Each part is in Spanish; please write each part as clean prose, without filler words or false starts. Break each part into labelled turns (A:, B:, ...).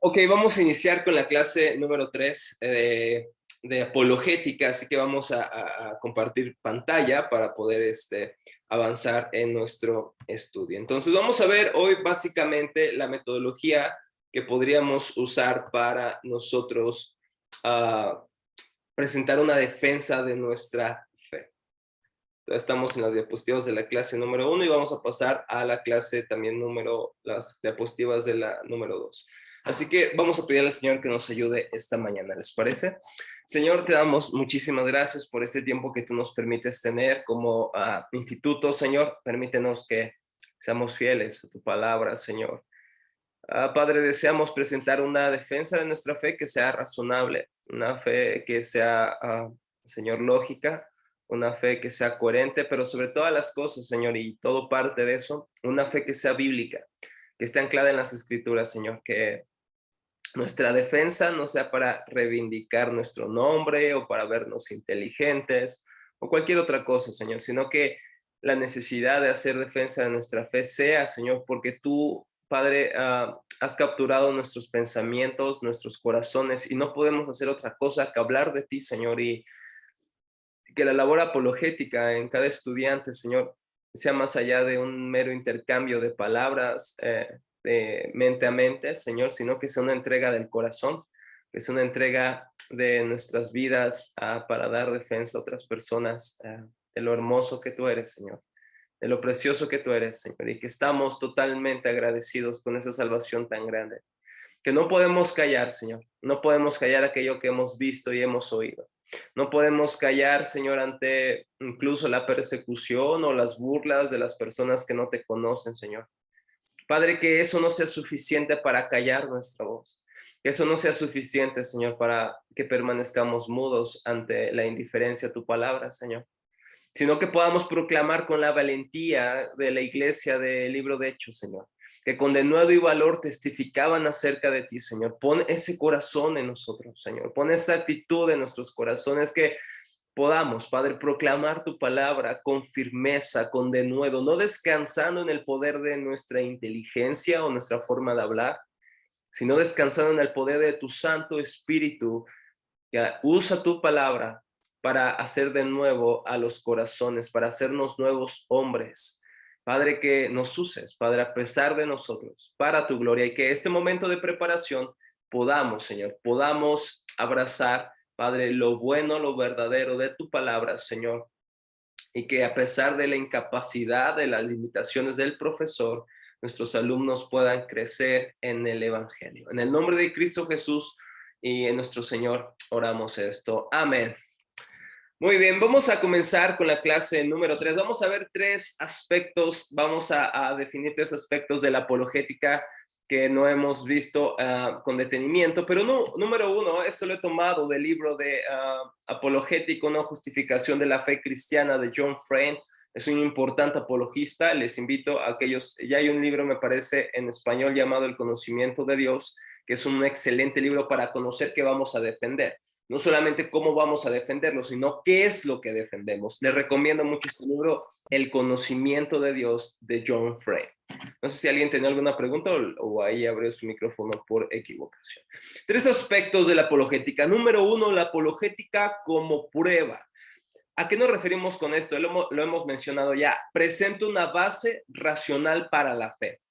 A: Ok, vamos a iniciar con la clase número 3 de apologética, así que vamos a compartir pantalla para poder avanzar en nuestro estudio. Entonces vamos a ver hoy básicamente la metodología que podríamos usar para nosotros presentar una defensa de nuestra fe. Entonces, estamos en las diapositivas de la clase número 1 y vamos a pasar a la clase también las diapositivas de la número 2. Así que vamos a pedirle al Señor que nos ayude esta mañana, ¿les parece? Señor, te damos muchísimas gracias por este tiempo que tú nos permites tener como instituto, Señor. Permítenos que seamos fieles a tu palabra, Señor. Padre, deseamos presentar una defensa de nuestra fe que sea razonable, una fe que sea, Señor, lógica, una fe que sea coherente, pero sobre todas las cosas, Señor, y todo parte de eso, una fe que sea bíblica, que esté anclada en las Escrituras, Señor, que nuestra defensa no sea para reivindicar nuestro nombre o para vernos inteligentes o cualquier otra cosa, Señor, sino que la necesidad de hacer defensa de nuestra fe sea, Señor, porque tú, Padre, has capturado nuestros pensamientos, nuestros corazones y no podemos hacer otra cosa que hablar de ti, Señor, y que la labor apologética en cada estudiante, Señor, sea más allá de un mero intercambio de palabras de mente a mente, Señor, sino que sea una entrega del corazón, que sea una entrega de nuestras vidas para dar defensa a otras personas de lo hermoso que tú eres, Señor, de lo precioso que tú eres, Señor, y que estamos totalmente agradecidos con esa salvación tan grande, que no podemos callar, Señor, no podemos callar aquello que hemos visto y hemos oído. No podemos callar, Señor, ante incluso la persecución o las burlas de las personas que no te conocen, Señor. Padre, que eso no sea suficiente para callar nuestra voz. Que eso no sea suficiente, Señor, para que permanezcamos mudos ante la indiferencia a tu palabra, Señor, sino que podamos proclamar con la valentía de la iglesia del libro de Hechos, Señor, que con denuedo y valor testificaban acerca de ti, Señor. Pon ese corazón en nosotros, Señor. Pon esa actitud en nuestros corazones que podamos, Padre, proclamar tu palabra con firmeza, con denuedo, no descansando en el poder de nuestra inteligencia o nuestra forma de hablar, sino descansando en el poder de tu Santo Espíritu, que usa tu palabra para hacer de nuevo a los corazones, para hacernos nuevos hombres. Padre, que nos uses, Padre, a pesar de nosotros, para tu gloria, y que este momento de preparación podamos, Señor, podamos abrazar, Padre, lo bueno, lo verdadero de tu palabra, Señor, y que a pesar de la incapacidad, de las limitaciones del profesor, nuestros alumnos puedan crecer en el Evangelio. En el nombre de Cristo Jesús y en nuestro Señor oramos esto. Amén. Muy bien, vamos a comenzar con la clase número 3. Vamos a ver tres aspectos, vamos a definir tres aspectos de la apologética que no hemos visto con detenimiento, pero no, número uno, esto lo he tomado del libro de Apologético, una justificación de la fe cristiana de John Frame. Es un importante apologista, les invito a aquellos, ya hay un libro me parece en español llamado El conocimiento de Dios, que es un excelente libro para conocer qué vamos a defender. No solamente cómo vamos a defenderlo, sino qué es lo que defendemos. Les recomiendo mucho este libro, El conocimiento de Dios, de John Frame. No sé si alguien tiene alguna pregunta o ahí abrió su micrófono por equivocación. Tres aspectos de la apologética. Número uno, la apologética como prueba. ¿A qué nos referimos con esto? Lo hemos mencionado ya. Presenta una base racional para la fe.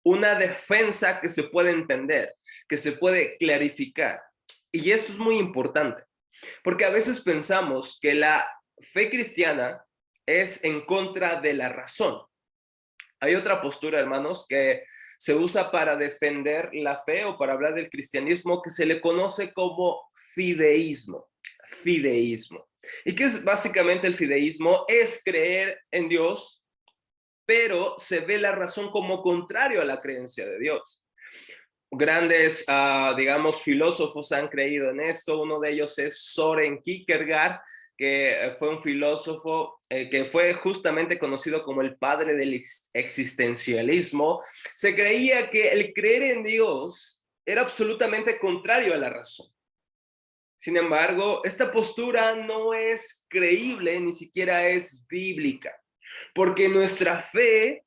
A: Una defensa que se puede entender, que se puede clarificar. Y esto es muy importante, porque a veces pensamos que la fe cristiana es en contra de la razón. Hay otra postura, hermanos, que se usa para defender la fe o para hablar del cristianismo que se le conoce como fideísmo. Fideísmo. ¿Y qué es básicamente el fideísmo? Es creer en Dios, pero se ve la razón como contrario a la creencia de Dios. Grandes, digamos, filósofos han creído en esto. Uno de ellos es Søren Kierkegaard, que fue un filósofo que fue justamente conocido como el padre del existencialismo. Se creía que el creer en Dios era absolutamente contrario a la razón. Sin embargo, esta postura no es creíble, ni siquiera es bíblica, porque nuestra fe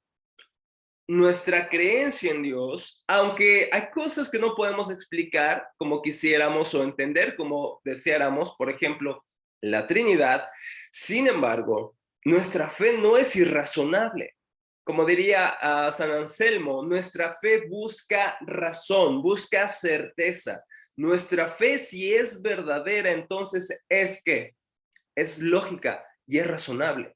A: nuestra creencia en Dios, aunque hay cosas que no podemos explicar como quisiéramos o entender como deseáramos, por ejemplo, la Trinidad, sin embargo, nuestra fe no es irrazonable. Como diría San Anselmo, nuestra fe busca razón, busca certeza. Nuestra fe, si es verdadera, entonces es que es lógica y es razonable.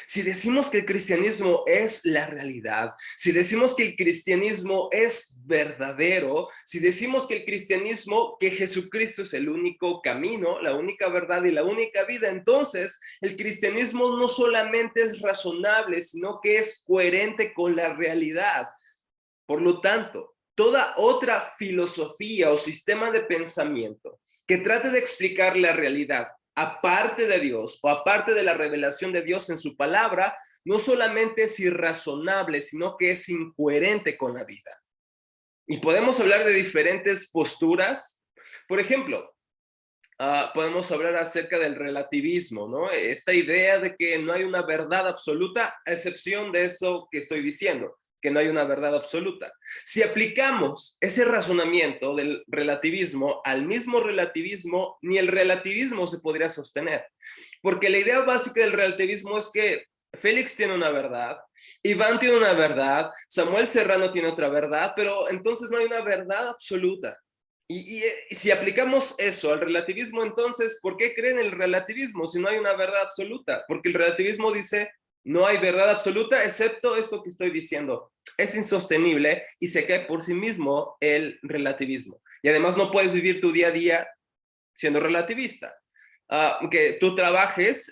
A: Si decimos que el cristianismo es la realidad, si decimos que el cristianismo es verdadero, si decimos que el cristianismo, que Jesucristo es el único camino, la única verdad y la única vida, entonces el cristianismo no solamente es razonable, sino que es coherente con la realidad. Por lo tanto, toda otra filosofía o sistema de pensamiento que trate de explicar la realidad aparte de Dios o aparte de la revelación de Dios en su palabra, no solamente es irrazonable, sino que es incoherente con la vida. Y podemos hablar de diferentes posturas. Por ejemplo, podemos hablar acerca del relativismo, ¿no? Esta idea de que no hay una verdad absoluta, a excepción de eso que estoy diciendo, que no hay una verdad absoluta. Si aplicamos ese razonamiento del relativismo al mismo relativismo, ni el relativismo se podría sostener. Porque la idea básica del relativismo es que Félix tiene una verdad, Iván tiene una verdad, Samuel Serrano tiene otra verdad, pero entonces no hay una verdad absoluta. Y si aplicamos eso al relativismo, entonces, ¿por qué creen el relativismo si no hay una verdad absoluta? Porque el relativismo dice, no hay verdad absoluta, excepto esto que estoy diciendo. Es insostenible y se cae por sí mismo el relativismo. Y además no puedes vivir tu día a día siendo relativista. Que tú trabajes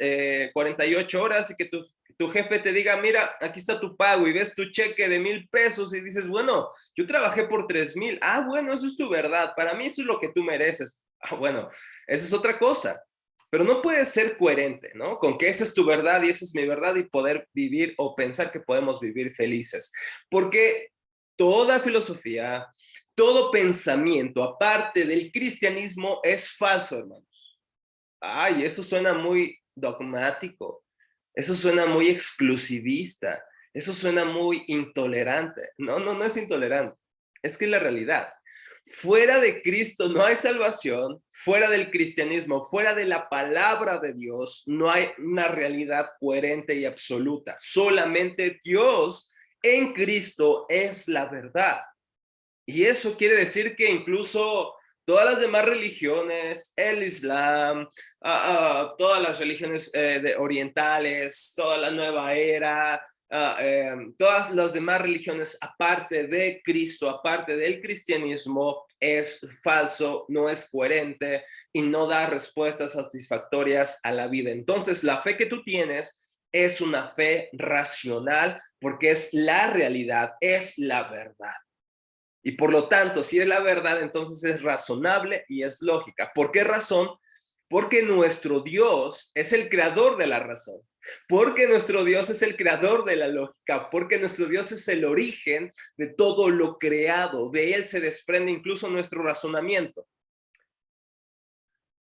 A: 48 horas y que tu jefe te diga, mira, aquí está tu pago y ves tu cheque de 1,000 pesos y dices, bueno, yo trabajé por 3,000. Bueno, eso es tu verdad. Para mí eso es lo que tú mereces. Bueno, eso es otra cosa. Pero no puedes ser coherente, ¿no? Con que esa es tu verdad y esa es mi verdad y poder vivir o pensar que podemos vivir felices. Porque toda filosofía, todo pensamiento, aparte del cristianismo, es falso, hermanos. Eso suena muy dogmático, eso suena muy exclusivista, eso suena muy intolerante. No, no, no es intolerante, es que es la realidad. Fuera de Cristo no hay salvación, fuera del cristianismo, fuera de la palabra de Dios, no hay una realidad coherente y absoluta. Solamente Dios en Cristo es la verdad. Y eso quiere decir que incluso todas las demás religiones, el Islam, todas las religiones orientales, toda la nueva era, todas las demás religiones aparte de Cristo, aparte del cristianismo, es falso, no es coherente y no da respuestas satisfactorias a la vida. Entonces, la fe que tú tienes es una fe racional porque es la realidad, es la verdad. Y por lo tanto, si es la verdad, entonces es razonable y es lógica. ¿Por qué razón? Porque nuestro Dios es el creador de la razón. Porque nuestro Dios es el creador de la lógica. Porque nuestro Dios es el origen de todo lo creado. De él se desprende incluso nuestro razonamiento.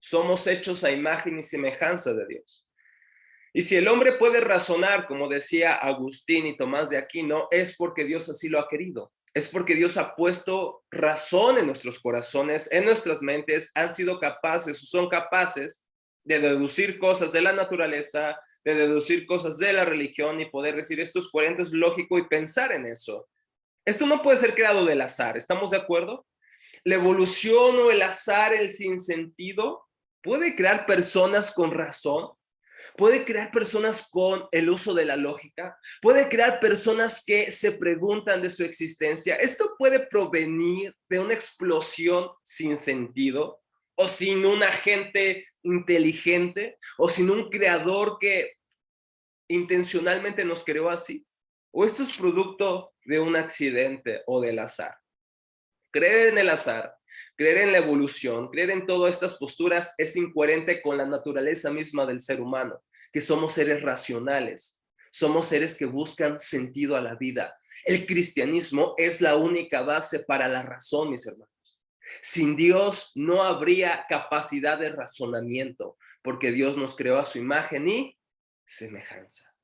A: Somos hechos a imagen y semejanza de Dios. Y si el hombre puede razonar, como decía Agustín y Tomás de Aquino, es porque Dios así lo ha querido. Es porque Dios ha puesto razón en nuestros corazones, en nuestras mentes, han sido capaces o son capaces de deducir cosas de la naturaleza, de deducir cosas de la religión y poder decir esto es coherente, es lógico y pensar en eso. Esto no puede ser creado del azar, ¿estamos de acuerdo? La evolución o el azar, el sinsentido, puede crear personas con razón, puede crear personas con el uso de la lógica, puede crear personas que se preguntan de su existencia. Esto puede provenir de una explosión sin sentido o sin un agente inteligente o sin un creador que intencionalmente nos creó así. O esto es producto de un accidente o del azar. Creer en el azar, creer en la evolución, creer en todas estas posturas es incoherente con la naturaleza misma del ser humano, que somos seres racionales, somos seres que buscan sentido a la vida. El cristianismo es la única base para la razón, mis hermanos. Sin Dios no habría capacidad de razonamiento, porque Dios nos creó a su imagen y semejanza.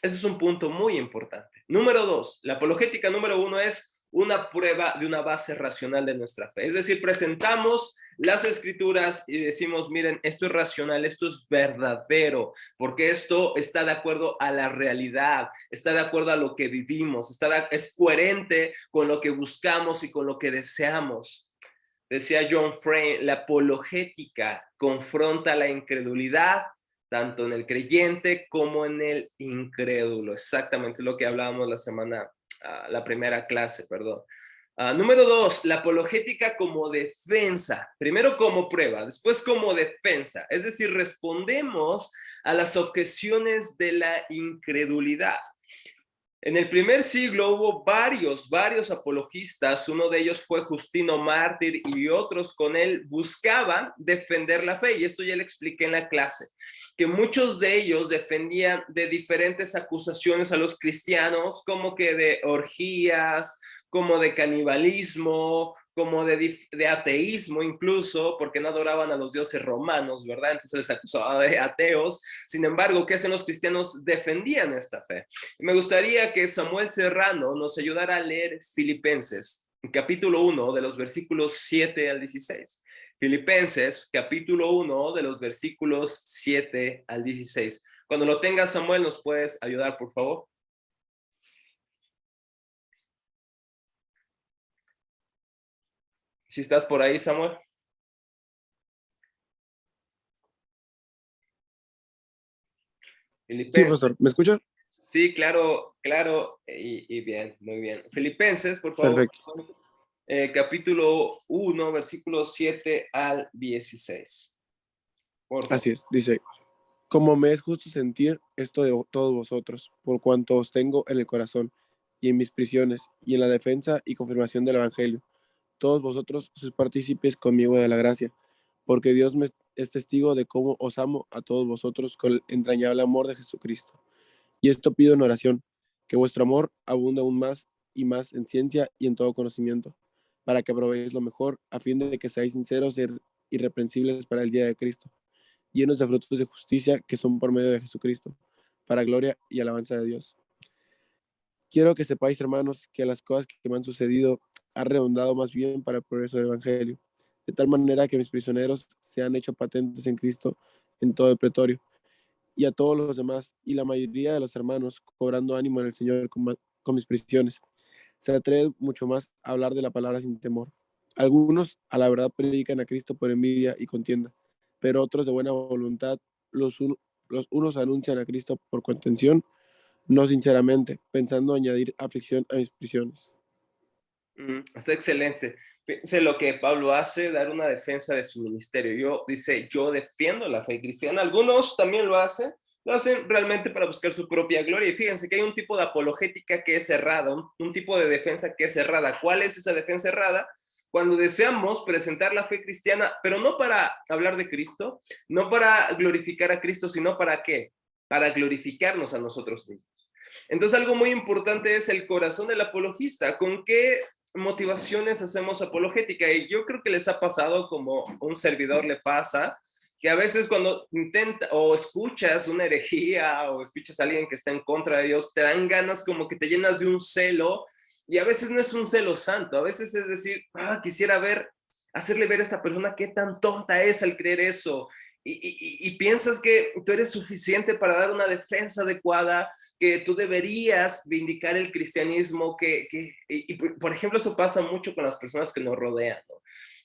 A: Ese es un punto muy importante. Número 2, la apologética número 1 es una prueba de una base racional de nuestra fe. Es decir, presentamos las escrituras y decimos, miren, esto es racional, esto es verdadero, porque esto está de acuerdo a la realidad, está de acuerdo a lo que vivimos, es coherente con lo que buscamos y con lo que deseamos. Decía John Frame, la apologética confronta la incredulidad tanto en el creyente como en el incrédulo. Exactamente lo que hablábamos la primera clase, perdón. Número 2, la apologética como defensa. Primero como prueba, después como defensa. Es decir, respondemos a las objeciones de la incredulidad. En el primer siglo hubo varios apologistas, uno de ellos fue Justino Mártir y otros con él buscaban defender la fe, y esto ya le expliqué en la clase, que muchos de ellos defendían de diferentes acusaciones a los cristianos, como que de orgías, como de canibalismo, como de ateísmo incluso, porque no adoraban a los dioses romanos, ¿verdad? Entonces les acusaba de ateos. Sin embargo, ¿qué hacen los cristianos? Defendían esta fe. Me gustaría que Samuel Serrano nos ayudara a leer Filipenses, capítulo 1, de los versículos 7 al 16. Filipenses, capítulo 1, de los versículos 7 al 16. Cuando lo tengas, Samuel, ¿nos puedes ayudar, por favor? Si estás por ahí, Samuel.
B: Sí,
A: Filipenses.
B: profesor, ¿me escucha?
A: Sí, claro, claro, y bien, muy bien. Filipenses, por favor.
B: Perfecto.
A: Capítulo 1, versículos 7 al 16. Por favor.
B: Así es, dice, como me es justo sentir esto de todos vosotros, por cuanto os tengo en el corazón y en mis prisiones y en la defensa y confirmación del Evangelio. Todos vosotros sois partícipes conmigo de la gracia, porque Dios me es testigo de cómo os amo a todos vosotros con el entrañable amor de Jesucristo. Y esto pido en oración, que vuestro amor abunde aún más y más en ciencia y en todo conocimiento, para que probéis lo mejor, a fin de que seáis sinceros e irreprensibles para el día de Cristo, llenos de frutos de justicia que son por medio de Jesucristo, para gloria y alabanza de Dios. Quiero que sepáis, hermanos, que las cosas que me han sucedido han redundado más bien para el progreso del Evangelio, de tal manera que mis prisioneros se han hecho patentes en Cristo en todo el pretorio, y a todos los demás, y la mayoría de los hermanos, cobrando ánimo en el Señor con mis prisiones, se atreve mucho más a hablar de la palabra sin temor. Algunos, a la verdad, predican a Cristo por envidia y contienda, pero otros de buena voluntad, los unos anuncian a Cristo por contención, no sinceramente, pensando añadir aflicción a mis prisiones.
A: Está excelente. Fíjense lo que Pablo hace, dar una defensa de su ministerio. Dice, yo defiendo la fe cristiana. Algunos también lo hacen realmente para buscar su propia gloria. Y fíjense que hay un tipo de apologética que es cerrada, un tipo de defensa que es cerrada. ¿Cuál es esa defensa cerrada? Cuando deseamos presentar la fe cristiana, pero no para hablar de Cristo, no para glorificar a Cristo, sino para ¿qué? Para glorificarnos a nosotros mismos. Entonces, algo muy importante es el corazón del apologista. ¿Con qué motivaciones hacemos apologética? Y yo creo que les ha pasado, como un servidor le pasa, que a veces cuando intenta o escuchas una herejía o escuchas a alguien que está en contra de Dios, te dan ganas, como que te llenas de un celo, y a veces no es un celo santo, a veces es decir, quisiera hacerle ver a esta persona qué tan tonta es al creer eso, y piensas que tú eres suficiente para dar una defensa adecuada, que tú deberías vindicar el cristianismo, y por ejemplo, eso pasa mucho con las personas que nos rodean, ¿no?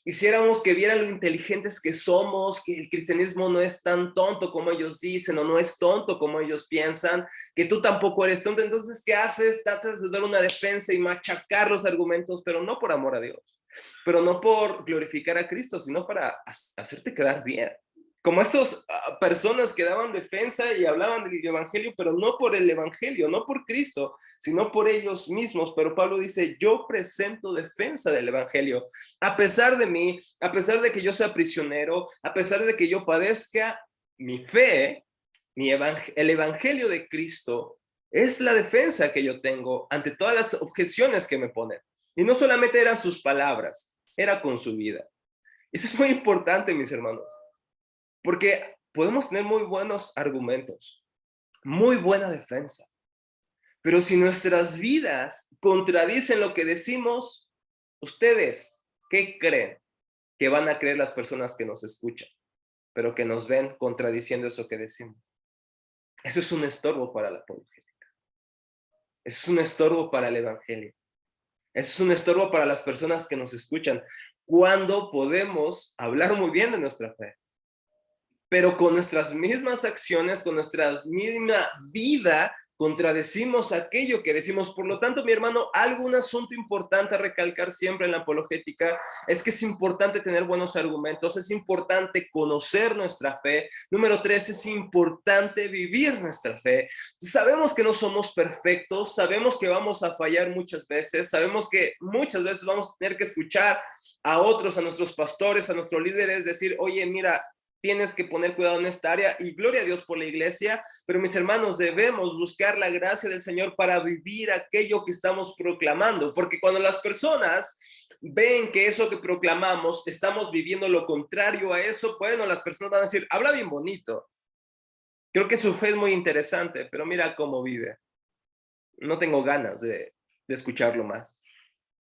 A: Quisiéramos que vieran lo inteligentes que somos, que el cristianismo no es tan tonto como ellos dicen, o no es tonto como ellos piensan, que tú tampoco eres tonto. Entonces, ¿qué haces? Tratas de dar una defensa y machacar los argumentos, pero no por amor a Dios, pero no por glorificar a Cristo, sino para hacerte quedar bien. Como esas personas que daban defensa y hablaban del evangelio, pero no por el evangelio, no por Cristo, sino por ellos mismos. Pero Pablo dice, yo presento defensa del evangelio. A pesar de mí, a pesar de que yo sea prisionero, a pesar de que yo padezca, mi fe, el evangelio de Cristo es la defensa que yo tengo ante todas las objeciones que me ponen. Y no solamente eran sus palabras, era con su vida. Eso es muy importante, mis hermanos. Porque podemos tener muy buenos argumentos, muy buena defensa, Pero si nuestras vidas contradicen lo que decimos, ¿ustedes qué creen que van a creer las personas que nos escuchan, pero que nos ven contradiciendo eso que decimos? Eso es un estorbo para la apologética. Eso es un estorbo para el evangelio. Eso es un estorbo para las personas que nos escuchan. Cuando podemos hablar muy bien de nuestra fe, pero con nuestras mismas acciones, con nuestra misma vida, contradecimos aquello que decimos. Por lo tanto, mi hermano, algún asunto importante a recalcar siempre en la apologética es que es importante tener buenos argumentos, es importante conocer nuestra fe. Número 3, es importante vivir nuestra fe. Sabemos que no somos perfectos, sabemos que vamos a fallar muchas veces, sabemos que muchas veces vamos a tener que escuchar a otros, a nuestros pastores, a nuestros líderes, decir, oye, mira, tienes que poner cuidado en esta área, y gloria a Dios por la iglesia, pero mis hermanos, debemos buscar la gracia del Señor para vivir aquello que estamos proclamando, porque cuando las personas ven que eso que proclamamos, estamos viviendo lo contrario a eso, bueno, las personas van a decir, habla bien bonito, creo que su fe es muy interesante, pero mira cómo vive. No tengo ganas de escucharlo más.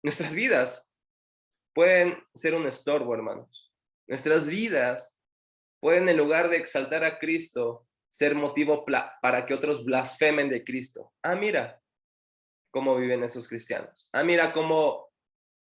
A: Nuestras vidas pueden ser un estorbo, hermanos. Nuestras vidas pueden, en lugar de exaltar a Cristo, ser motivo para que otros blasfemen de Cristo. Ah, mira cómo viven esos cristianos. Ah, mira cómo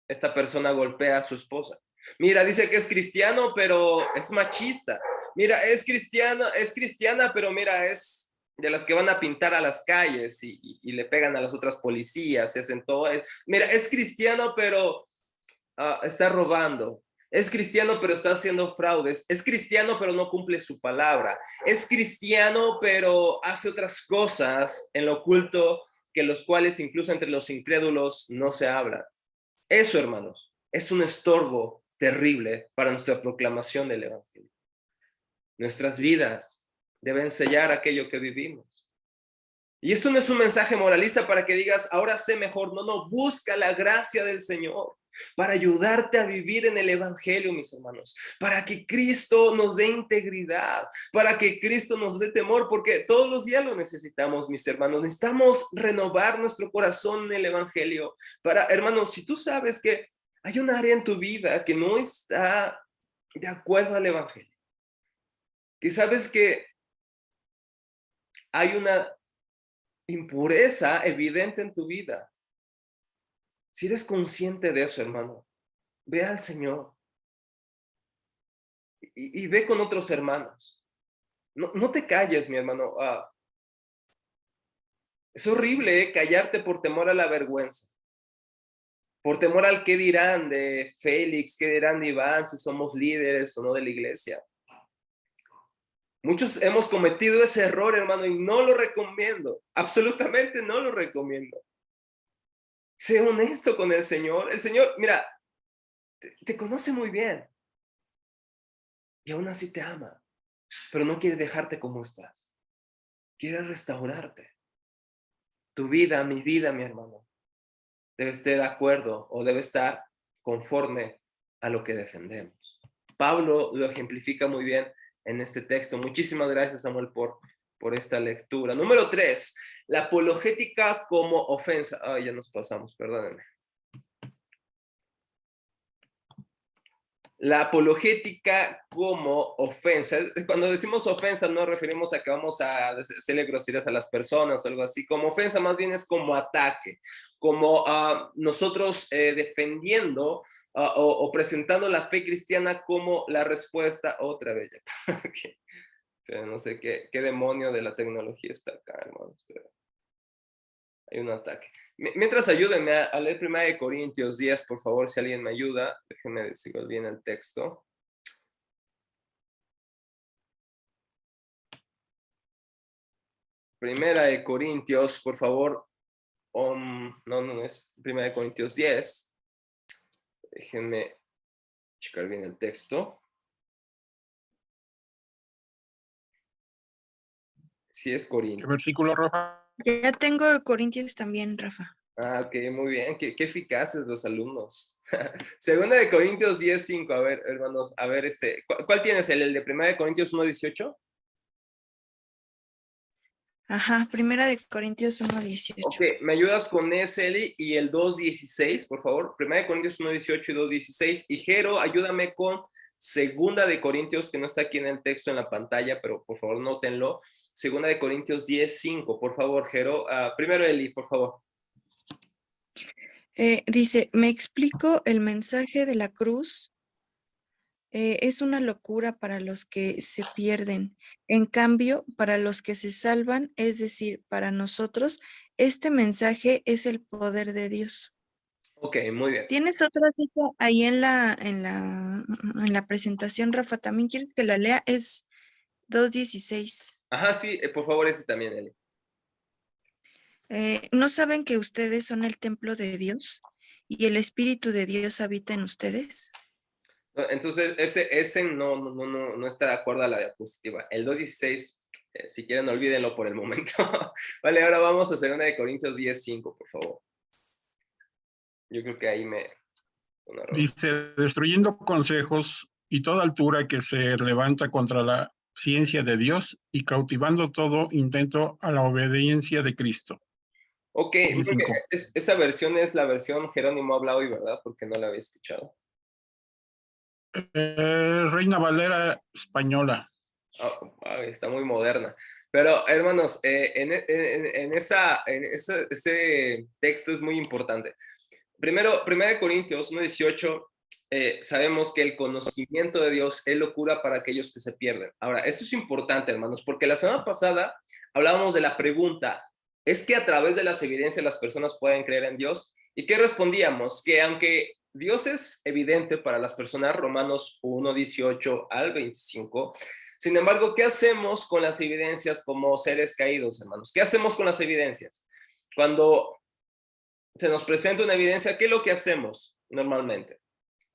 A: esta persona golpea a su esposa. Mira, dice que es cristiano, pero es machista. Mira, es cristiana, pero mira, es de las que van a pintar a las calles y le pegan a las otras policías, se hacen todo. Mira, es cristiano, pero está robando. Es cristiano, pero está haciendo fraudes. Es cristiano, pero no cumple su palabra. Es cristiano, pero hace otras cosas en lo oculto, que los cuales incluso entre los incrédulos no se habla. Eso, hermanos, es un estorbo terrible para nuestra proclamación del evangelio. Nuestras vidas deben sellar aquello que vivimos. Y esto no es un mensaje moralista para que digas, ahora sé mejor. No, no, busca la gracia del Señor para ayudarte a vivir en el evangelio, mis hermanos, para que Cristo nos dé integridad, para que Cristo nos dé temor, porque todos los días lo necesitamos, mis hermanos. Necesitamos renovar nuestro corazón en el evangelio. Hermanos, si tú sabes que hay un área en tu vida que no está de acuerdo al evangelio, que sabes que hay una impureza evidente en tu vida, si eres consciente de eso, hermano, ve al Señor y ve con otros hermanos. No te calles, mi hermano. Es horrible callarte por temor a la vergüenza, por temor al qué dirán de Félix, qué dirán de Iván, si somos líderes o no de la iglesia. Muchos hemos cometido ese error, hermano, y no lo recomiendo. Absolutamente no lo recomiendo. Sé honesto con el Señor. El Señor, mira, te conoce muy bien. Y aún así te ama. Pero no quiere dejarte como estás. Quiere restaurarte. Tu vida, mi hermano, debe estar de acuerdo o debe estar conforme a lo que defendemos. Pablo lo ejemplifica muy bien en este texto. Muchísimas gracias, Samuel, por esta lectura. Número 3, la apologética como ofensa. Ya nos pasamos, perdónenme. La apologética como ofensa. Cuando decimos ofensa no nos referimos a que vamos a hacerle groserías a las personas o algo así. Como ofensa más bien es como ataque, como nosotros defendiendo o presentando la fe cristiana como la respuesta otra vez. Pero no sé qué demonio de la tecnología está acá, hermanos. Pero hay un ataque. Mientras ayúdenme a leer 1 Corintios 10, por favor, si alguien me ayuda. Déjenme decir bien el texto. Primera de Corintios, por favor. No es 1 Corintios 10. Déjenme checar bien el texto. Sí es Corintios.
C: ¿Qué versículo, Rafa?
D: Ya tengo Corintios también, Rafa.
A: Ok, muy bien. Qué eficaces los alumnos. Segunda de Corintios 10:5. A ver, hermanos, a ver, ¿cuál tienes? ¿El de 1 de Corintios 1:18?
D: Ajá, Primera de Corintios 1:18.
A: Ok, ¿me ayudas con ese, Eli? Y el 2:16, por favor. Primera de Corintios 1:18 y 2:16. Y Jero, ayúdame con Segunda de Corintios, que no está aquí en el texto en la pantalla, pero por favor nótenlo. Segunda de Corintios 10:5, por favor, Jero. Primero Eli, por favor.
D: Dice, me explico, el mensaje de la cruz es una locura para los que se pierden. En cambio, para los que se salvan, es decir, para nosotros, este mensaje es el poder de Dios.
A: Ok, muy bien.
D: ¿Tienes otra cita ahí en la presentación, Rafa? También quiero que la lea, es 2:16.
A: Ajá, sí, por favor, ese también, Eli.
D: ¿No saben que ustedes son el templo de Dios y el Espíritu de Dios habita en ustedes?
A: Entonces, ese no está de acuerdo a la diapositiva. El 2:16, si quieren, olvídenlo por el momento. Vale, ahora vamos a Segunda de Corintios 10:5, por favor. Yo creo que ahí me...
C: Dice, destruyendo consejos y toda altura que se levanta contra la ciencia de Dios y cautivando todo intento a la obediencia de Cristo.
A: Ok, esa versión es la versión Jerónimo ha hablado hoy, ¿verdad? Porque no la había escuchado.
C: Reina Valera española.
A: Está muy moderna. Pero, hermanos, ese texto es muy importante. Primero, 1 Corintios 1:18, sabemos que el conocimiento de Dios es locura para aquellos que se pierden. Ahora, esto es importante, hermanos, porque la semana pasada hablábamos de la pregunta, ¿es que a través de las evidencias las personas pueden creer en Dios? ¿Y qué respondíamos? Que aunque Dios es evidente para las personas, Romanos 1:18 al 25, sin embargo, ¿qué hacemos con las evidencias como seres caídos, hermanos? ¿Qué hacemos con las evidencias? Cuando se nos presenta una evidencia, ¿qué es lo que hacemos normalmente?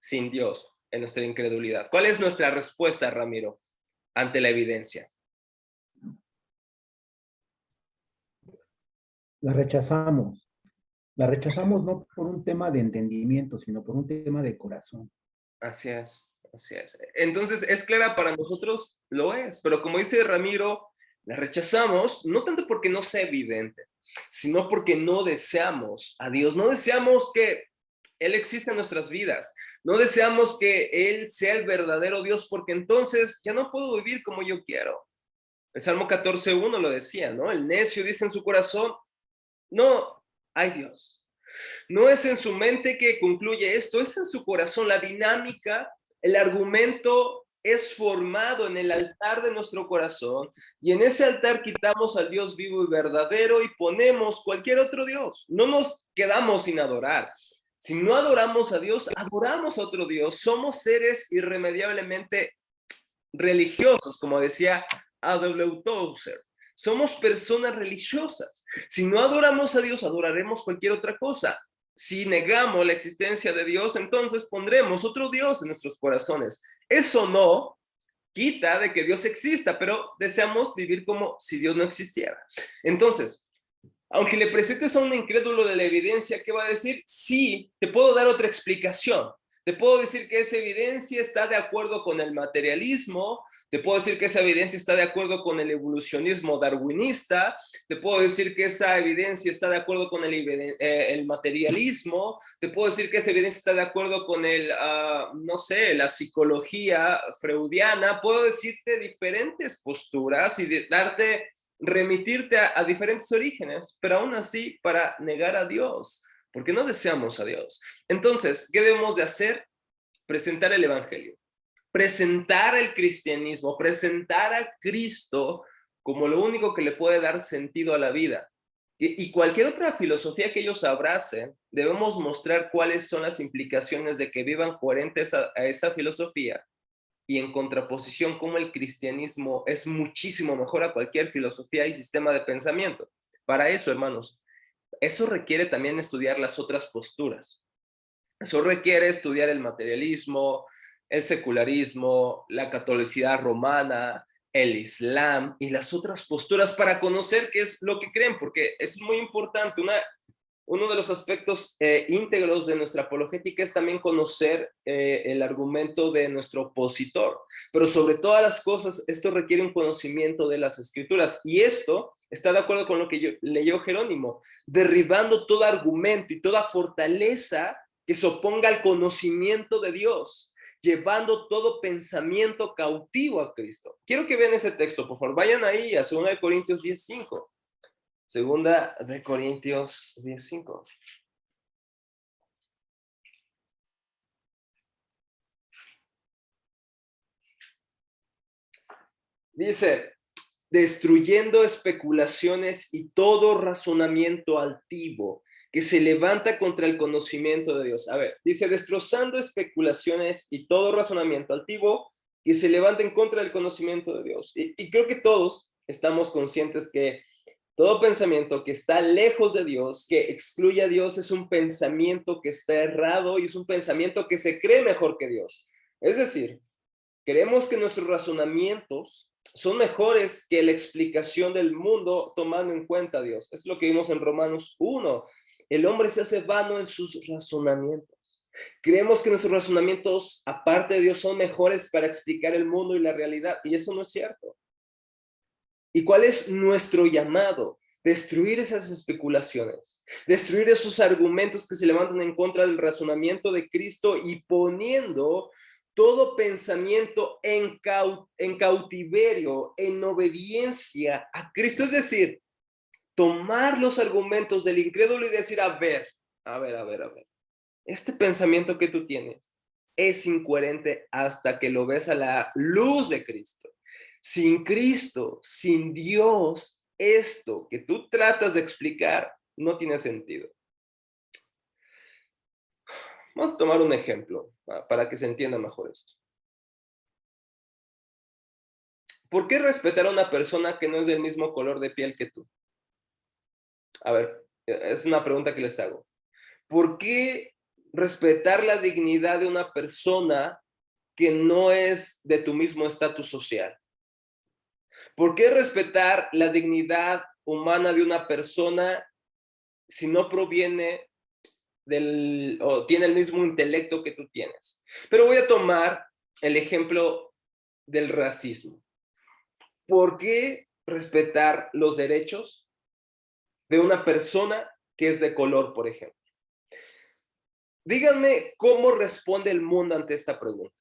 A: Sin Dios, en nuestra incredulidad. ¿Cuál es nuestra respuesta, Ramiro, ante la evidencia?
E: La rechazamos. La rechazamos no por un tema de entendimiento, sino por un tema de corazón.
A: Así es, así es. Entonces, ¿es clara para nosotros? Lo es, pero como dice Ramiro, la rechazamos no tanto porque no sea evidente, sino porque no deseamos a Dios, no deseamos que Él exista en nuestras vidas, no deseamos que Él sea el verdadero Dios, porque entonces ya no puedo vivir como yo quiero. El Salmo 14:1 lo decía, ¿no? El necio dice en su corazón, no hay Dios. No es en su mente que concluye esto, es en su corazón. La dinámica, el argumento es formado en el altar de nuestro corazón y en ese altar quitamos al Dios vivo y verdadero y ponemos cualquier otro Dios. No nos quedamos sin adorar. Si no adoramos a Dios, adoramos a otro Dios. Somos seres irremediablemente religiosos, como decía A.W. Tozer. Somos personas religiosas. Si no adoramos a Dios, adoraremos cualquier otra cosa. Si negamos la existencia de Dios, entonces pondremos otro Dios en nuestros corazones. Eso no quita de que Dios exista, pero deseamos vivir como si Dios no existiera. Entonces, aunque le presentes a un incrédulo de la evidencia, ¿qué va a decir? Sí, te puedo dar otra explicación. Te puedo decir que esa evidencia está de acuerdo con el materialismo, te puedo decir que esa evidencia está de acuerdo con el evolucionismo darwinista, te puedo decir que esa evidencia está de acuerdo con el materialismo, te puedo decir que esa evidencia está de acuerdo con no sé, la psicología freudiana, puedo decirte diferentes posturas y remitirte a diferentes orígenes, pero aún así para negar a Dios, porque no deseamos a Dios. Entonces, ¿qué debemos de hacer? Presentar el evangelio, presentar el cristianismo, presentar a Cristo como lo único que le puede dar sentido a la vida. Y cualquier otra filosofía que ellos abracen, debemos mostrar cuáles son las implicaciones de que vivan coherentes a esa filosofía y en contraposición cómo el cristianismo es muchísimo mejor a cualquier filosofía y sistema de pensamiento. Para eso, hermanos, eso requiere también estudiar las otras posturas. Eso requiere estudiar el materialismo, el secularismo, la catolicidad romana, el islam y las otras posturas para conocer qué es lo que creen, porque es muy importante. uno de los aspectos íntegros de nuestra apologética es también conocer el argumento de nuestro opositor. Pero sobre todas las cosas, esto requiere un conocimiento de las Escrituras. Y esto está de acuerdo con lo que leyó Jerónimo, derribando todo argumento y toda fortaleza que se oponga al conocimiento de Dios, llevando todo pensamiento cautivo a Cristo. Quiero que vean ese texto, por favor. Vayan ahí a 2 Corintios 10:5. 2 Corintios 10:5. Dice, destruyendo especulaciones y todo razonamiento altivo que se levanta contra el conocimiento de Dios. A ver, dice, destrozando especulaciones y todo razonamiento altivo que se levanta en contra del conocimiento de Dios. Y creo que todos estamos conscientes que todo pensamiento que está lejos de Dios, que excluye a Dios, es un pensamiento que está errado y es un pensamiento que se cree mejor que Dios. Es decir, creemos que nuestros razonamientos son mejores que la explicación del mundo tomando en cuenta a Dios. Es lo que vimos en Romanos 1. El hombre se hace vano en sus razonamientos. Creemos que nuestros razonamientos, aparte de Dios, son mejores para explicar el mundo y la realidad, y eso no es cierto. ¿Y cuál es nuestro llamado? Destruir esas especulaciones, destruir esos argumentos que se levantan en contra del razonamiento de Cristo y poniendo todo pensamiento en cautiverio, en obediencia a Cristo. Es decir, tomar los argumentos del incrédulo y decir, a ver, este pensamiento que tú tienes es incoherente hasta que lo ves a la luz de Cristo. Sin Cristo, sin Dios, esto que tú tratas de explicar no tiene sentido. Vamos a tomar un ejemplo para que se entienda mejor esto. ¿Por qué respetar a una persona que no es del mismo color de piel que tú? A ver, es una pregunta que les hago. ¿Por qué respetar la dignidad de una persona que no es de tu mismo estatus social? ¿Por qué respetar la dignidad humana de una persona si no proviene o tiene el mismo intelecto que tú tienes? Pero voy a tomar el ejemplo del racismo. ¿Por qué respetar los derechos de una persona que es de color, por ejemplo? Díganme cómo responde el mundo ante esta pregunta.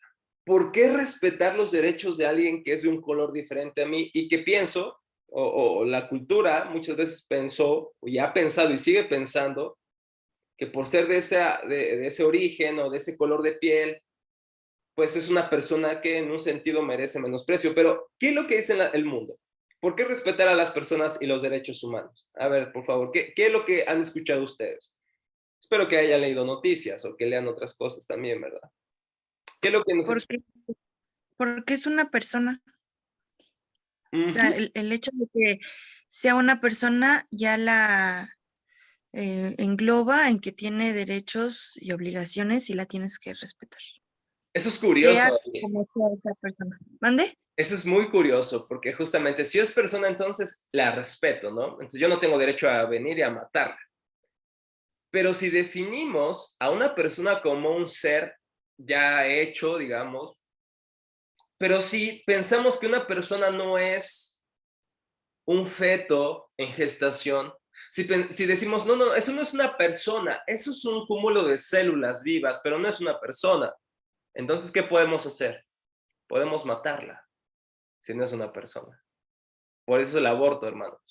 A: ¿Por qué respetar los derechos de alguien que es de un color diferente a mí y que pienso, o la cultura muchas veces pensó, y ha pensado y sigue pensando, que por ser de ese origen o de ese color de piel, pues es una persona que en un sentido merece menosprecio? Pero, ¿qué es lo que dice el mundo? ¿Por qué respetar a las personas y los derechos humanos? A ver, por favor, ¿qué es lo que han escuchado ustedes? Espero que hayan leído noticias o que lean otras cosas también, ¿verdad? ¿Qué es lo que nos
D: Porque es una persona.
A: Uh-huh.
D: O sea, el hecho de que sea una persona ya la engloba en que tiene derechos y obligaciones y la tienes que respetar.
A: Eso es curioso.
D: Sea como sea esa persona. ¿Mande?
A: Eso es muy curioso, porque justamente si es persona, entonces la respeto, ¿no? Entonces yo no tengo derecho a venir y a matarla. Pero si definimos a una persona como un ser ya hecho, digamos, pero si pensamos que una persona no es un feto en gestación, si decimos, no, eso no es una persona, eso es un cúmulo de células vivas, pero no es una persona, entonces, ¿qué podemos hacer? Podemos matarla, si no es una persona. Por eso el aborto, hermanos.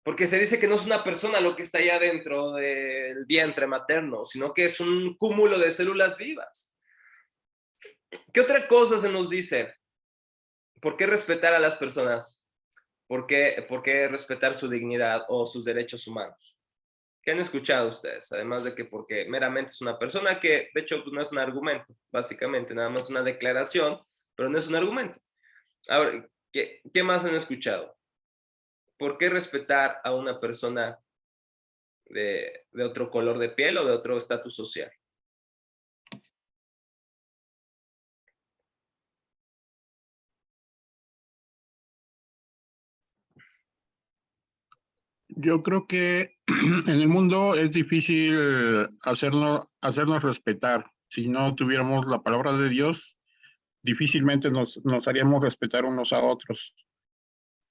A: Porque se dice que no es una persona lo que está allá dentro del vientre materno, sino que es un cúmulo de células vivas. ¿Qué otra cosa se nos dice? ¿Por qué respetar a las personas? ¿Por qué respetar su dignidad o sus derechos humanos? ¿Qué han escuchado ustedes? Además de que porque meramente es una persona que, de hecho, pues no es un argumento, básicamente, nada más una declaración, pero no es un argumento. Ahora, ¿qué más han escuchado? ¿Por qué respetar a una persona de otro color de piel o de otro estatus social?
C: Yo creo que en el mundo es difícil hacernos respetar. Si no tuviéramos la palabra de Dios, difícilmente nos haríamos respetar unos a otros.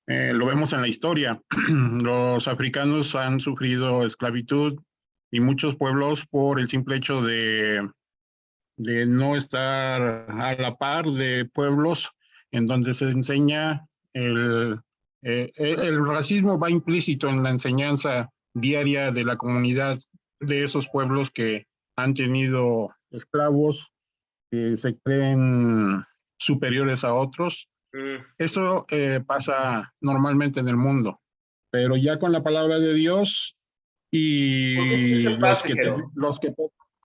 C: Lo vemos en la historia. Los africanos han sufrido esclavitud y muchos pueblos por el simple hecho de no estar a la par de pueblos en donde se enseña el racismo va implícito en la enseñanza diaria de la comunidad de esos pueblos que han tenido esclavos, que se creen superiores a otros. Eso pasa normalmente en el mundo, pero ya con la palabra de Dios
A: ¿Por qué crees
C: y
A: que pase,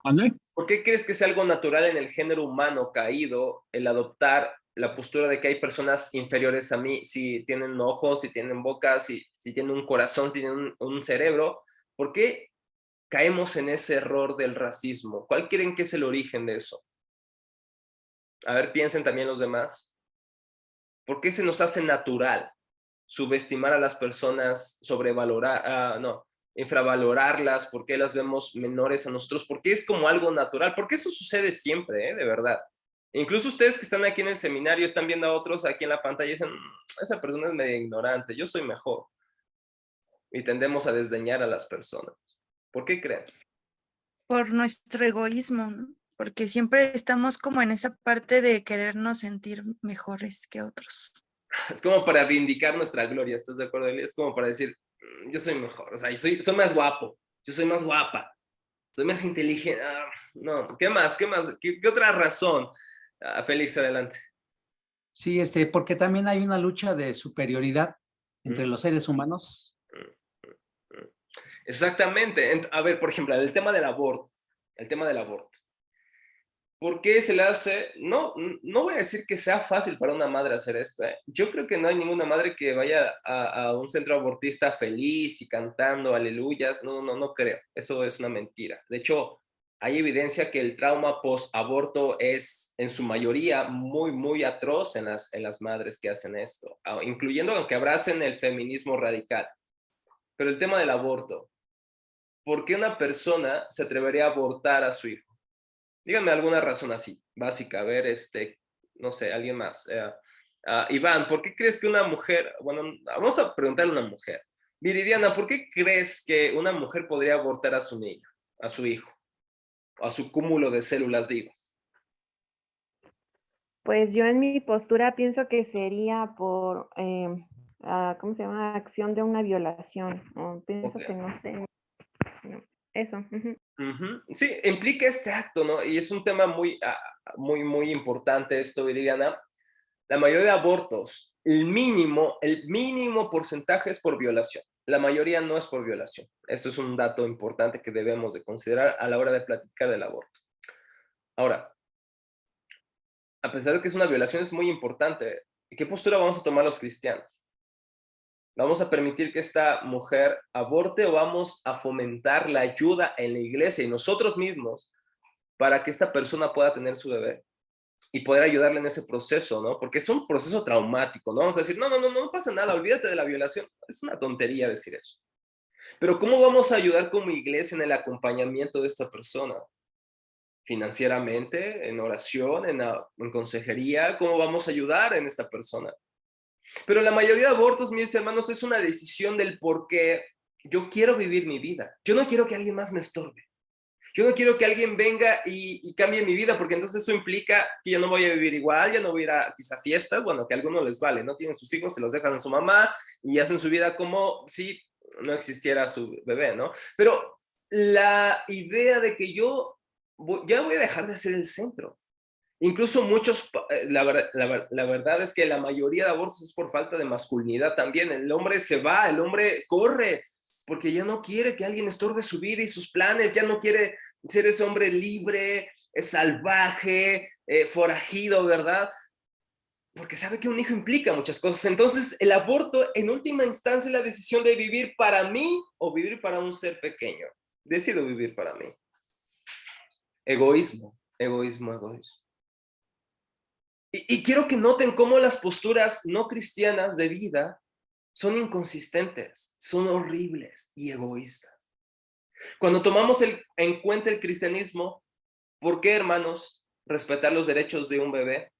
C: ¿Ande?
A: ¿Por qué crees que es algo natural en el género humano caído el adoptar la postura de que hay personas inferiores a mí si tienen ojos, si tienen boca, si tienen un corazón, si tienen un cerebro? ¿Por qué caemos en ese error del racismo? ¿Cuál creen que es el origen de eso? A ver, piensen también los demás. ¿Por qué se nos hace natural subestimar a las personas, infravalorarlas? ¿Por qué las vemos menores a nosotros? ¿Por qué es como algo natural? Porque eso sucede siempre, de verdad. Incluso ustedes que están aquí en el seminario están viendo a otros aquí en la pantalla y dicen, esa persona es medio ignorante, yo soy mejor. Y tendemos a desdeñar a las personas. ¿Por qué creen?
D: Por nuestro egoísmo, ¿no? Porque siempre estamos como en esa parte de querernos sentir mejores que otros.
A: Es como para vindicar nuestra gloria, ¿estás de acuerdo, Eli? Es como para decir, yo soy mejor, o sea, yo soy más guapo, yo soy más guapa, soy más inteligente. No, ¿qué más? ¿Qué otra razón? Félix, adelante.
F: Sí, porque también hay una lucha de superioridad entre los seres humanos.
A: Exactamente. A ver, por ejemplo, el tema del aborto. ¿Por qué se le hace? No voy a decir que sea fácil para una madre hacer esto, ¿eh? Yo creo que no hay ninguna madre que vaya a un centro abortista feliz y cantando aleluyas. No creo. Eso es una mentira. De hecho, hay evidencia que el trauma post-aborto es en su mayoría muy, muy atroz en las madres que hacen esto, incluyendo aunque abracen el feminismo radical. Pero el tema del aborto, ¿por qué una persona se atrevería a abortar a su hijo? Díganme alguna razón así, básica. A ver, no sé, alguien más. Iván, ¿por qué crees que una mujer, bueno, vamos a preguntarle a una mujer. Viridiana, ¿por qué crees que una mujer podría abortar a su niño, a su hijo, a su cúmulo de células vivas?
G: Pues yo en mi postura pienso que sería por, ¿cómo se llama? Acción de una violación. Pienso que no sé. No, eso.
A: Sí, implica este acto, ¿no? Y es un tema muy importante esto, Viridiana. La mayoría de abortos, el mínimo porcentaje es por violación. La mayoría no es por violación. Esto es un dato importante que debemos de considerar a la hora de platicar del aborto. Ahora, a pesar de que es una violación, es muy importante. ¿Qué postura vamos a tomar los cristianos? ¿Vamos a permitir que esta mujer aborte o vamos a fomentar la ayuda en la iglesia y nosotros mismos para que esta persona pueda tener su bebé y poder ayudarle en ese proceso, ¿no? Porque es un proceso traumático, ¿no? Vamos a decir, no pasa nada, olvídate de la violación. Es una tontería decir eso. Pero ¿cómo vamos a ayudar como iglesia en el acompañamiento de esta persona? Financieramente, en oración, en consejería, ¿cómo vamos a ayudar en esta persona? Pero la mayoría de abortos, mis hermanos, es una decisión del por qué yo quiero vivir mi vida. Yo no quiero que alguien más me estorbe. Yo no quiero que alguien venga y cambie mi vida, porque entonces eso implica que yo no voy a vivir igual, ya no voy a ir a quizá fiestas, bueno, que a algunos les vale, no tienen sus hijos, se los dejan a su mamá y hacen su vida como si no existiera su bebé, ¿no? Pero la idea de que ya voy a dejar de ser el centro. Incluso muchos, la verdad es que la mayoría de abortos es por falta de masculinidad también. El hombre se va, el hombre corre, porque ya no quiere que alguien estorbe su vida y sus planes, ya no quiere ser ese hombre libre, salvaje, forajido, ¿verdad? Porque sabe que un hijo implica muchas cosas. Entonces, el aborto, en última instancia, es la decisión de vivir para mí o vivir para un ser pequeño. Decido vivir para mí. Egoísmo. Y quiero que noten cómo las posturas no cristianas de vida son inconsistentes, son horribles y egoístas. Cuando tomamos en cuenta el cristianismo, ¿por qué, hermanos, respetar los derechos de un bebé,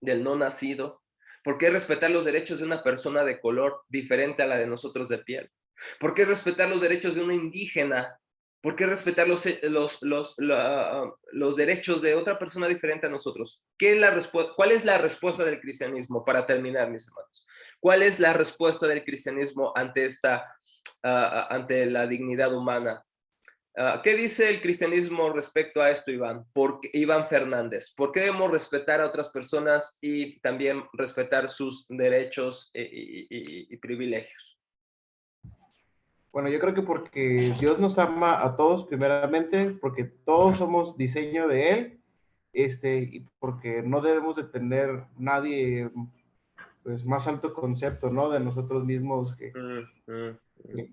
A: del no nacido? ¿Por qué respetar los derechos de una persona de color diferente a la de nosotros de piel? ¿Por qué respetar los derechos de una indígena? ¿Por qué respetar los derechos de otra persona diferente a nosotros? ¿Cuál es la respuesta del cristianismo? Para terminar, mis hermanos, ¿cuál es la respuesta del cristianismo ante ante la dignidad humana? ¿Qué dice el cristianismo respecto a esto, Iván Fernández? ¿Por qué debemos respetar a otras personas y también respetar sus derechos y privilegios?
H: Bueno, yo creo que porque Dios nos ama a todos primeramente, porque todos somos diseño de Él, y porque no debemos de tener nadie pues más alto concepto, ¿no? De nosotros mismos que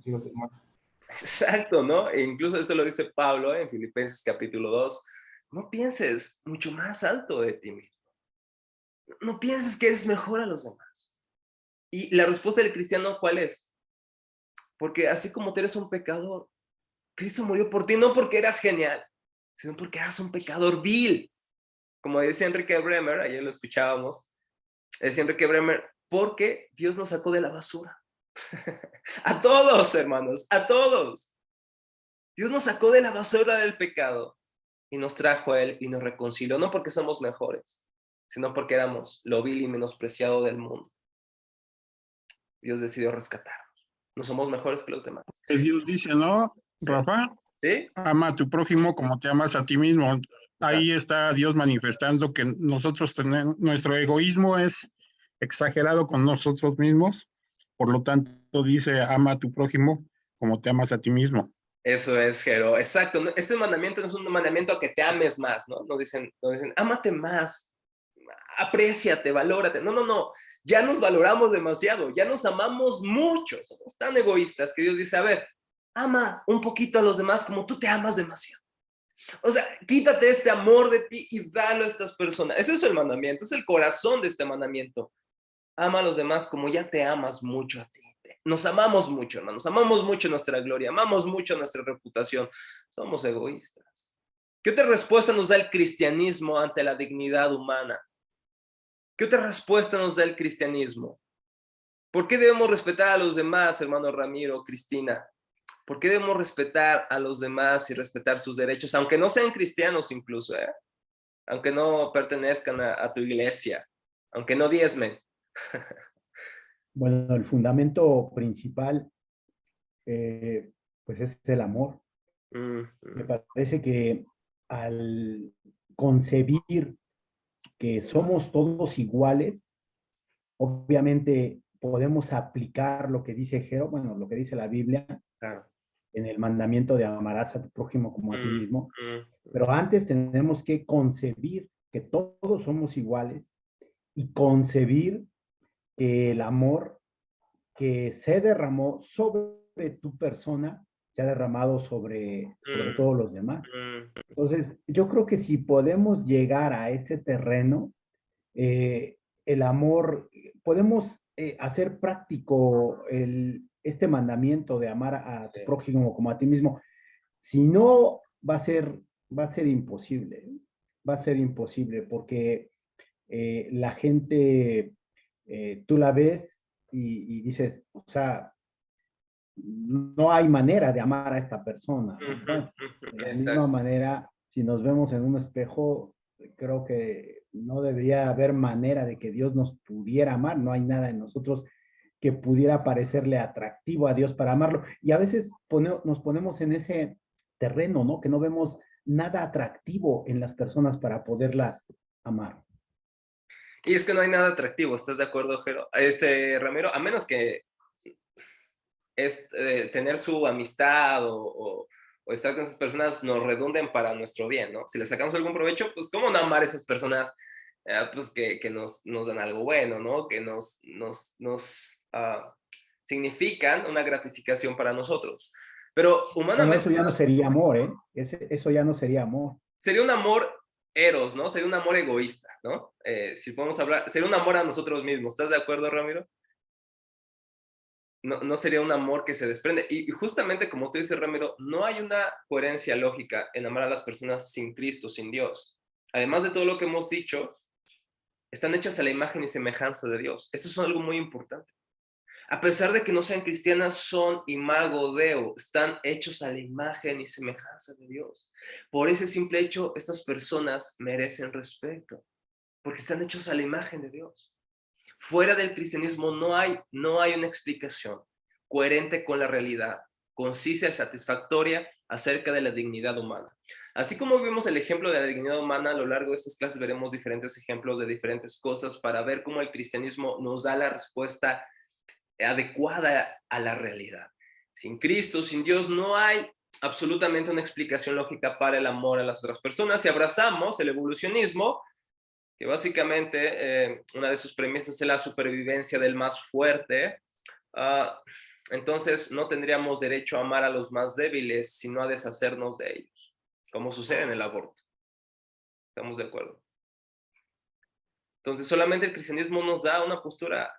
H: los demás.
A: Exacto, ¿no? E incluso eso lo dice Pablo en Filipenses capítulo 2. No pienses mucho más alto de ti mismo. No pienses que eres mejor a los demás. Y la respuesta del cristiano, ¿cuál es? Porque así como tú eres un pecador, Cristo murió por ti, no porque eras genial, sino porque eras un pecador vil. Como decía Enrique Bremer, ayer lo escuchábamos, decía Enrique Bremer, porque Dios nos sacó de la basura. A todos, hermanos, a todos. Dios nos sacó de la basura del pecado y nos trajo a Él y nos reconcilió, no porque somos mejores, sino porque éramos lo vil y menospreciado del mundo. Dios decidió rescatarnos. No somos mejores que los demás.
C: Pues Dios dice, ¿no, Rafa?
A: ¿Sí?
C: Ama a tu prójimo como te amas a ti mismo. Ahí está Dios manifestando que nosotros tenemos, nuestro egoísmo es exagerado con nosotros mismos. Por lo tanto, dice, ama a tu prójimo como te amas a ti mismo.
A: Eso es, Jero. Exacto. Este mandamiento no es un mandamiento a que te ames más, ¿no? No dicen, ámate más, apréciate, valórate. No, no, no. Ya nos valoramos demasiado, ya nos amamos mucho. Somos tan egoístas que Dios dice, a ver, ama un poquito a los demás como tú te amas demasiado. O sea, quítate este amor de ti y dalo a estas personas. Ese es el mandamiento, es el corazón de este mandamiento. Ama a los demás como ya te amas mucho a ti. Nos amamos mucho, hermanos. Amamos mucho nuestra gloria, amamos mucho nuestra reputación. Somos egoístas. ¿Qué otra respuesta nos da el cristianismo ante la dignidad humana? ¿Qué otra respuesta nos da el cristianismo? ¿Por qué debemos respetar a los demás, hermano Ramiro, Cristina? ¿Por qué debemos respetar a los demás y respetar sus derechos, aunque no sean cristianos incluso, aunque no pertenezcan a tu iglesia, aunque no diezmen?
E: Bueno, el fundamento principal, pues es el amor. Me parece que al concebir que somos todos iguales, obviamente podemos aplicar lo que dice Jero, bueno, lo que dice la Biblia,
A: Claro.
E: en el mandamiento de amarás a tu prójimo como a ti mismo. Pero antes tenemos que concebir que todos somos iguales y concebir que el amor que se derramó sobre tu persona se ha derramado sobre todos los demás. Entonces, yo creo que si podemos llegar a ese terreno, el amor, podemos hacer práctico este mandamiento de amar a tu prójimo como a ti mismo. Si no, va a ser imposible. Va a ser imposible porque la gente, tú la ves y dices, o sea, no hay manera de amar a esta persona. Bueno, de la misma manera, si nos vemos en un espejo, creo que no debería haber manera de que Dios nos pudiera amar. No hay nada en nosotros que pudiera parecerle atractivo a Dios para amarlo. Y a veces nos ponemos en ese terreno, ¿no? Que no vemos nada atractivo en las personas para poderlas amar.
A: Y es que no hay nada atractivo, ¿estás de acuerdo, Jero? Ramiro, a menos que tener su amistad o estar con esas personas nos redunden para nuestro bien, ¿no? Si le sacamos algún provecho, pues ¿cómo no amar a esas personas pues que nos dan algo bueno, ¿no? Que nos significan una gratificación para nosotros. Pero humanamente...
E: Bueno, eso ya no sería amor, ¿eh? Eso ya no sería amor.
A: Sería un amor eros, ¿no? Sería un amor egoísta, ¿no? Si podemos hablar, sería un amor a nosotros mismos. ¿Estás de acuerdo, Ramiro? no sería un amor que se desprende. Y justamente como tú dices, Ramiro, no hay una coherencia lógica en amar a las personas sin Cristo, sin Dios. Además de todo lo que hemos dicho, están hechas a la imagen y semejanza de Dios. Eso es algo muy importante. A pesar de que no sean cristianas, son imago Deo, están hechos a la imagen y semejanza de Dios. Por ese simple hecho, estas personas merecen respeto, porque están hechos a la imagen de Dios. Fuera del cristianismo no hay una explicación coherente con la realidad, concisa y satisfactoria acerca de la dignidad humana. Así como vimos el ejemplo de la dignidad humana, a lo largo de estas clases veremos diferentes ejemplos de diferentes cosas para ver cómo el cristianismo nos da la respuesta adecuada a la realidad. Sin Cristo, sin Dios, no hay absolutamente una explicación lógica para el amor a las otras personas. Si abrazamos el evolucionismo, que básicamente una de sus premisas es la supervivencia del más fuerte, entonces no tendríamos derecho a amar a los más débiles, sino a deshacernos de ellos, como sucede en el aborto. ¿Estamos de acuerdo? Entonces solamente el cristianismo nos da una postura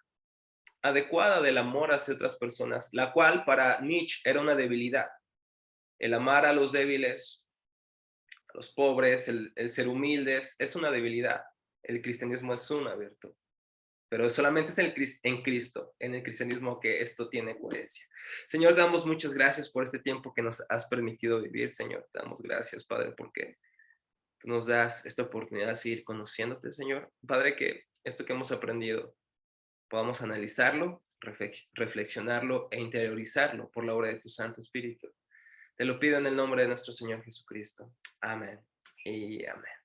A: adecuada del amor hacia otras personas, la cual para Nietzsche era una debilidad. El amar a los débiles, a los pobres, el ser humildes, es una debilidad. El cristianismo es una virtud. Pero solamente es en Cristo, en el cristianismo, que esto tiene coherencia. Señor, te damos muchas gracias por este tiempo que nos has permitido vivir, Señor. Te damos gracias, Padre, porque tú nos das esta oportunidad de seguir conociéndote, Señor. Padre, que esto que hemos aprendido podamos analizarlo, reflexionarlo e interiorizarlo por la obra de tu Santo Espíritu. Te lo pido en el nombre de nuestro Señor Jesucristo. Amén y amén.